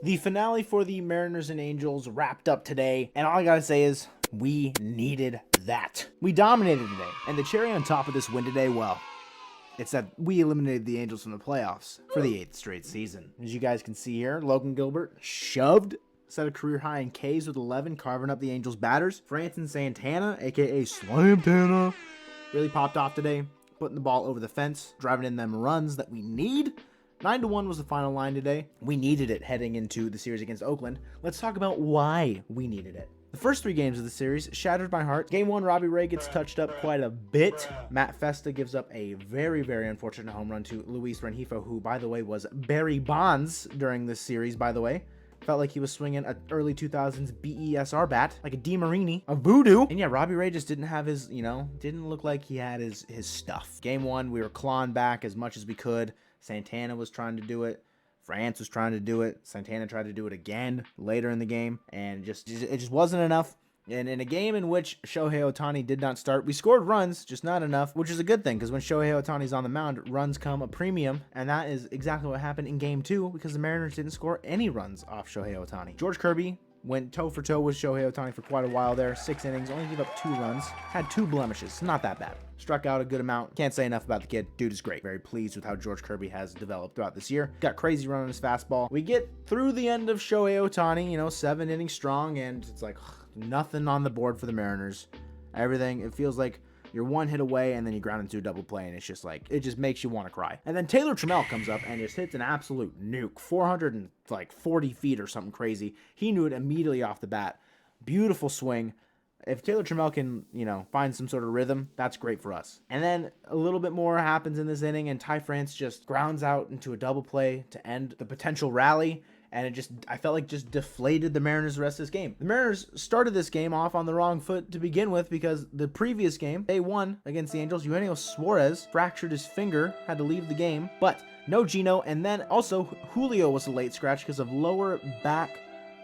The finale for the Mariners and Angels wrapped up today, and all I gotta say is, we needed that. We dominated today, and the cherry on top of this win today, well, it's that we eliminated the Angels from the playoffs for the 8th straight season. As you guys can see here, Logan Gilbert shoved, set a career high in Ks with 11, carving up the Angels batters. Franson Santana, aka Slamtana, really popped off today, putting the ball over the fence, driving in them runs that we need. 9-1 was the final line today. We needed it heading into the series against Oakland. Let's talk about why we needed it. The first 3 games of the series shattered my heart. Game 1, Robbie Ray gets touched up quite a bit. Matt Festa gives up a very, very unfortunate home run to Luis Rengifo, who, by the way, was Barry Bonds during this series, by the way. Felt like he was swinging an early 2000s BESR bat, like a DeMarini, a voodoo. And yeah, Robbie Ray just didn't have his, didn't look like he had his stuff. Game 1, we were clawing back as much as we could. Santana was trying to do it. France was trying to do it. Santana tried to do it again later in the game, and it just wasn't enough. And in a game in which Shohei Ohtani did not start, we scored runs, just not enough, which is a good thing, because when Shohei Ohtani's on the mound, runs come a premium, and that is exactly what happened in Game 2, because the Mariners didn't score any runs off Shohei Ohtani. George Kirby went toe-for-toe with Shohei Ohtani for quite a while there. 6 innings, only gave up 2 runs. Had 2 blemishes. Not that bad. Struck out a good amount. Can't say enough about the kid. Dude is great. Very pleased with how George Kirby has developed throughout this year. Got crazy run on his fastball. We get through the end of Shohei Ohtani, 7 innings strong, and it's like nothing on the board for the Mariners. Everything, it feels like you're 1 hit away, and then you ground into a double play, and it's just like, it just makes you want to cry. And then Taylor Trammell comes up and just hits an absolute nuke, 440 feet or something crazy. He knew it immediately off the bat. Beautiful swing. If Taylor Trammell can, find some sort of rhythm, that's great for us. And then a little bit more happens in this inning, and Ty France just grounds out into a double play to end the potential rally. And I felt like just deflated the Mariners the rest of this game. The Mariners started this game off on the wrong foot to begin with, because the previous game, they won against the Angels. Eugenio Suarez fractured his finger, had to leave the game, but no Gino. And then also Julio was a late scratch because of lower back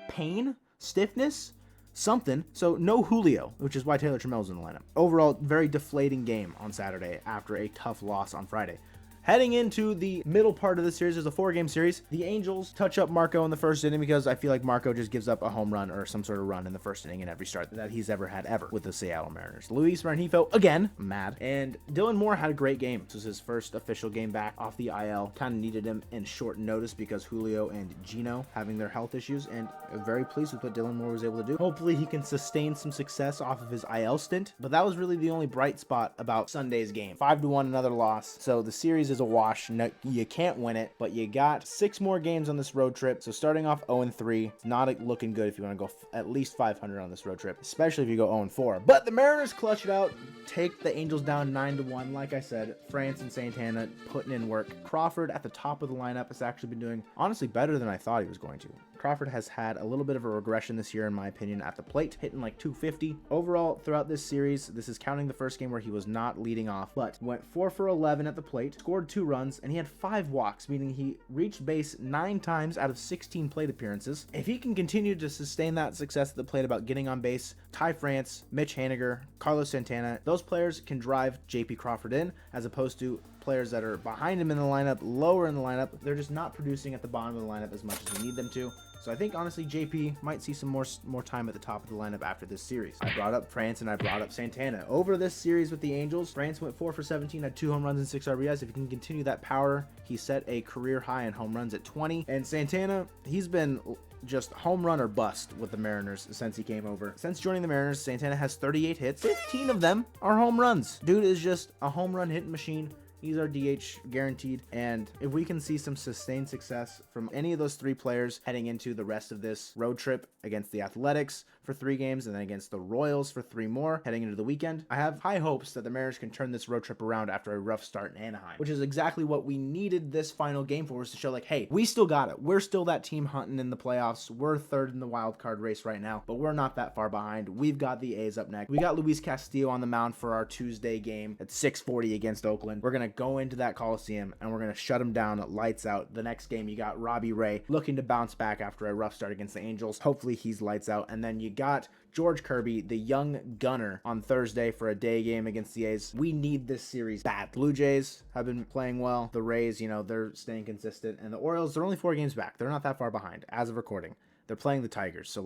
pain, stiffness, something. So no Julio, which is why Taylor Trammell was in the lineup. Overall, very deflating game on Saturday after a tough loss on Friday. Heading into the middle part of the series, there's a 4-game series. The Angels touch up Marco in the first inning because I feel like Marco just gives up a home run or some sort of run in the first inning in every start that he's ever had with the Seattle Mariners. Luis Rengifo, again, mad. And Dylan Moore had a great game. This was his first official game back off the IL. Kind of needed him in short notice because Julio and Gino having their health issues, and very pleased with what Dylan Moore was able to do. Hopefully he can sustain some success off of his IL stint, but that was really the only bright spot about Sunday's game. 5-1, another loss. So the series is a wash. No, you can't win it, but you got 6 more games on this road trip. So starting off 0-3, it's not looking good if you want to go at least 500 on this road trip, especially if you go 0-4. But the Mariners clutch it out, take the Angels down 9-1. Like I said, France and Santana putting in work. Crawford at the top of the lineup has actually been doing honestly better than I thought he was going to. Crawford has had a little bit of a regression this year, in my opinion, at the plate, hitting like 250. Overall, throughout this series, this is counting the first game where he was not leading off, but went 4 for 11 at the plate, scored 2 runs, and he had 5 walks, meaning he reached base 9 times out of 16 plate appearances. If he can continue to sustain that success at the plate about getting on base, Ty France, Mitch Haniger, Carlos Santana, those players can drive JP Crawford in, as opposed to players that are behind him in the lineup, lower in the lineup. They're just not producing at the bottom of the lineup as much as we need them to. So I think, honestly, JP might see some more time at the top of the lineup after this series. I brought up France and I brought up Santana. Over this series with the Angels, France went 4 for 17, had 2 home runs and 6 RBIs. If he can continue that power, he set a career high in home runs at 20. And Santana, he's been just home run or bust with the Mariners since he came over. Since joining the Mariners, Santana has 38 hits. 15 of them are home runs. Dude is just a home run hitting machine. He's our DH guaranteed, and if we can see some sustained success from any of those 3 players heading into the rest of this road trip against the Athletics for 3 games and then against the Royals for 3 more heading into the weekend, I have high hopes that the Mariners can turn this road trip around after a rough start in Anaheim, which is exactly what we needed this final game for, was to show like, hey, we still got it. We're still that team hunting in the playoffs. We're 3rd in the wild card race right now, but we're not that far behind. We've got the A's up next. We got Luis Castillo on the mound for our Tuesday game at 6:40 against Oakland. We're going to go into that Coliseum and we're going to shut them down, lights out. The next game, you got Robbie Ray looking to bounce back after a rough start against the Angels. Hopefully he's lights out. And then you got George Kirby, the young gunner, on Thursday for a day game against the A's. We need this series bad. Blue Jays have been playing well. The Rays, they're staying consistent. And the Orioles, they're only 4 games back. They're not that far behind as of recording. They're playing the Tigers, so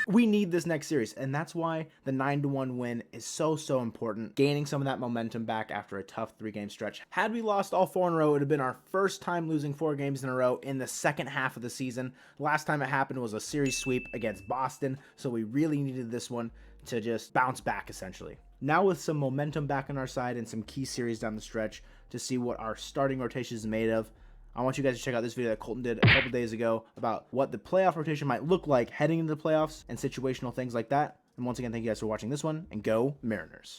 we need this next series, and that's why the 9-1 win is so important, gaining some of that momentum back after a tough 3-game stretch. Had we lost all 4 in a row, it would have been our first time losing 4 games in a row in the second half of the season. Last time it happened was a series sweep against Boston, so we really needed this one to just bounce back, essentially. Now with some momentum back on our side and some key series down the stretch to see what our starting rotation is made of, I want you guys to check out this video that Colton did a couple days ago about what the playoff rotation might look like heading into the playoffs and situational things like that. And once again, thank you guys for watching this one, and go Mariners.